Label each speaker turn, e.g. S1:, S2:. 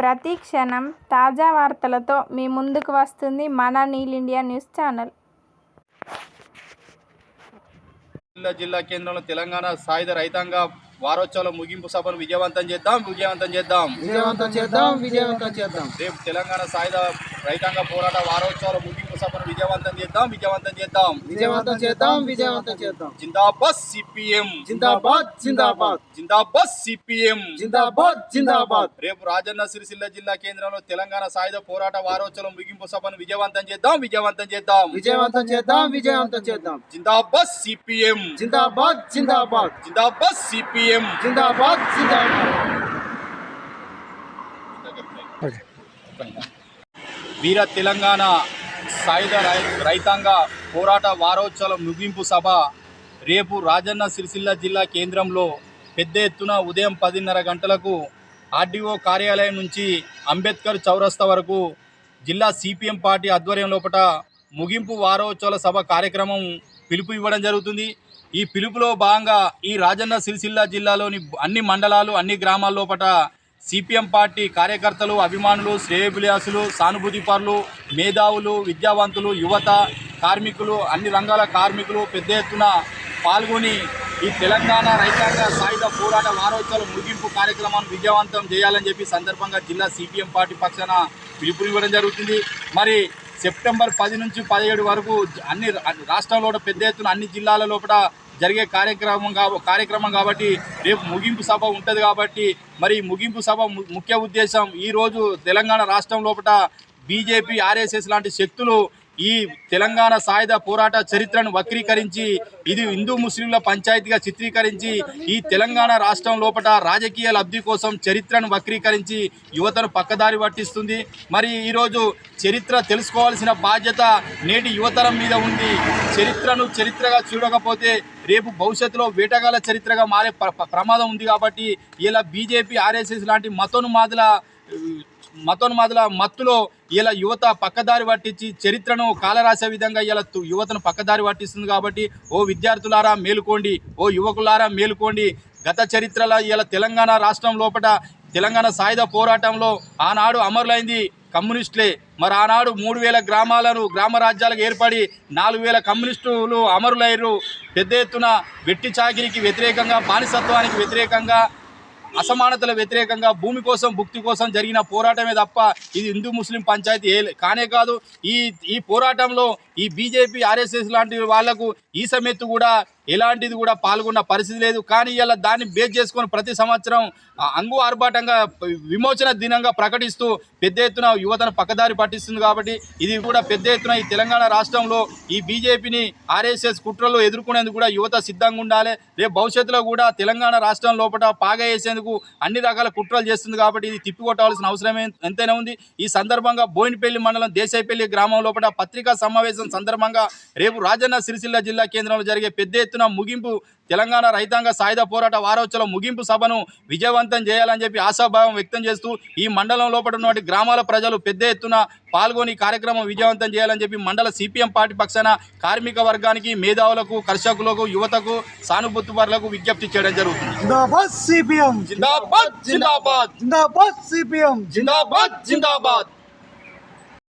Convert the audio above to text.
S1: ప్రతి క్షణం తాజా వార్తలతో మీ ముందుకు వస్తుంది మన నీల్ ఇండియా న్యూస్ ఛానల్.
S2: జిల్లా కేంద్రంలో తెలంగాణ సాయుధ రైతాంగ వారోత్సవాల ముగింపు సభను విజయవంతం చేద్దాం. రేపు తెలంగాణ సాయుధ రైతాంగ పోరాట వారోత్సవాల ముగింపు సభను విజయవంతం చేద్దాం. జిందాబాద్ సిపిఎం, జిందాబాద్ సిపిఎం. రేపు రాజన్న సిరిసిల్ల జిల్లా కేంద్రంలో తెలంగాణ సాయుధ పోరాట వారోత్సవాల ముగింపు సభను విజయవంతం చేద్దాం. జిందాబాద్ సిపిఎం, జిందాబాద్ సిపిఎం. వీర తెలంగాణ సాయుధ రైతాంగ పోరాట వారోత్సవాల ముగింపు సభ రేపు రాజన్న సిరిసిల్ల జిల్లా కేంద్రంలో పెద్ద ఎత్తున ఉదయం 10:30 గంటలకు ఆర్డీఓ కార్యాలయం నుంచి అంబేద్కర్ చౌరస్తా వరకు జిల్లా సిపిఎం పార్టీ ఆధ్వర్యం లోపల ముగింపు వారోత్సవాల సభ కార్యక్రమం పిలుపు ఇవ్వడం జరుగుతుంది. ఈ పిలుపులో భాగంగా ఈ రాజన్న సిరిసిల్ల జిల్లాలోని అన్ని మండలాలు, అన్ని గ్రామాల లోపల సిపిఎం పార్టీ కార్యకర్తలు, అభిమానులు, శ్రేయోభిలాషులు, సానుభూతిపరులు, మేధావులు, విద్యావంతులు, యువత, కార్మికులు, అన్ని రంగాల కార్మికులు పెద్ద ఎత్తున పాల్గొని ఈ తెలంగాణ రైతాంగ సాయుధ పోరాట వారోత్సవాల ముగింపు కార్యక్రమాన్ని విజయవంతం చేయాలని చెప్పి సందర్భంగా జిల్లా సిపిఎం పార్టీ పక్షాన పిలుపునివ్వడం జరుగుతుంది. మరి సెప్టెంబర్ 10 నుంచి 17 వరకు అన్ని రాష్ట్రంలో పెద్ద ఎత్తున అన్ని జిల్లాల లోపల జరిగే కార్యక్రమం కాబట్టి రేపు ముగింపు సభ ఉంటుంది. కాబట్టి మరి ముగింపు సభ ముఖ్య ఉద్దేశం ఈరోజు తెలంగాణ రాష్ట్రం లోపల బీజేపీ, ఆర్ఎస్ఎస్ లాంటి శక్తులు ఈ తెలంగాణ సాయుధ పోరాట చరిత్రను వక్రీకరించి ఇది హిందూ ముస్లింల పంచాయతీగా చిత్రీకరించి ఈ తెలంగాణ రాష్ట్రం లోపల రాజకీయ లబ్ధి కోసం చరిత్రను వక్రీకరించి యువతను పక్కదారి పట్టిస్తుంది. మరి ఈరోజు చరిత్ర తెలుసుకోవాల్సిన బాధ్యత నేటి యువతరం మీద ఉంది. చరిత్రను చరిత్రగా చూడకపోతే రేపు భవిష్యత్తులో వేటగాల చరిత్రగా మారే ప్రమాదం ఉంది. కాబట్టి ఇలా బీజేపీ, ఆర్ఎస్ఎస్ లాంటి మతోన్మాదుల మత్తులో ఇలా యువత పక్కదారి పట్టించి చరిత్రను కాలరాసే విధంగా ఇలా యువతను పక్కదారి పట్టిస్తుంది. కాబట్టి ఓ విద్యార్థులారా మేలుకోండి, ఓ యువకులారా మేలుకోండి. గత చరిత్రలో ఇలా తెలంగాణ రాష్ట్రం లోపల తెలంగాణ సాయుధ పోరాటంలో ఆనాడు అమరులైంది కమ్యూనిస్టులే. మరి ఆనాడు 3,000 గ్రామ రాజ్యాలకు ఏర్పడి 4,000 కమ్యూనిస్టులు అమరులయ్యారు. పెద్ద ఎత్తున వెట్టి చాకిరికి వ్యతిరేకంగా, బానిసత్వానికి వ్యతిరేకంగా, అసమానతల వ్యతిరేకంగా, భూమి కోసం, భుక్తి కోసం జరిగిన పోరాటమే తప్ప ఇది హిందూ ముస్లిం పంచాయతీ కానే కాదు. ఈ పోరాటంలో ఈ బీజేపీ, ఆర్ఎస్ఎస్ లాంటి వాళ్లకు ఈ సమెత్తు కూడా ఎలాంటిది కూడా పాల్గొన్న పరిస్థితి లేదు. కానీ ఇలా దాన్ని బేస్ చేసుకొని ప్రతి సంవత్సరం అంగు ఆర్భాటంగా విమోచన దినంగా ప్రకటిస్తూ పెద్ద ఎత్తున యువతను పక్కదారి పట్టిస్తుంది. కాబట్టి ఇది కూడా పెద్ద ఎత్తున ఈ తెలంగాణ రాష్ట్రంలో ఈ బీజేపీని, ఆర్ఎస్ఎస్ కుట్రలు ఎదుర్కొనేందుకు కూడా యువత సిద్ధంగా ఉండాలి. రేపు భవిష్యత్తులో కూడా తెలంగాణ రాష్ట్రం లోపల పాగా వేసేందుకు అన్ని రకాల కుట్రలు చేస్తుంది. కాబట్టి ఇది తిప్పికొట్టాల్సిన అవసరం ఎంతైనా ఉంది. ఈ సందర్భంగా బోయినపల్లి మండలం దేశాయపల్లి గ్రామం లోపల పత్రికా సమావేశం సందర్భంగా రేపు రాజన్న సిరిసిల్ల జిల్లా కేంద్రంలో జరిగే పెద్ద ఎత్తున ముగింపు తెలంగాణ రైతాంగ సాయుధ పోరాట వారోత్సవాల ముగింపు సభను విజయవంతం చేయాలని చెప్పి ఆశాభావం వ్యక్తం చేస్తూ ఈ మండలం లోపల ఉన్నటువంటి గ్రామాల ప్రజలు పెద్ద ఎత్తున పాల్గొని కార్యక్రమం విజయవంతం చేయాలని చెప్పి మండల సిపిఎం పార్టీ పక్షాన కార్మిక వర్గానికి, మేధావులకు, కర్షకులకు, యువతకు, సానుభూతిపరులకు విజ్ఞప్తి చేయడం జరుగుతుంది.
S3: జిందాబాద్ సిపిఎం,
S2: జిందాబాద్, జిందాబాద్,
S3: జిందాబాద్ సిపిఎం,
S2: జిందాబాద్, జిందాబాద్.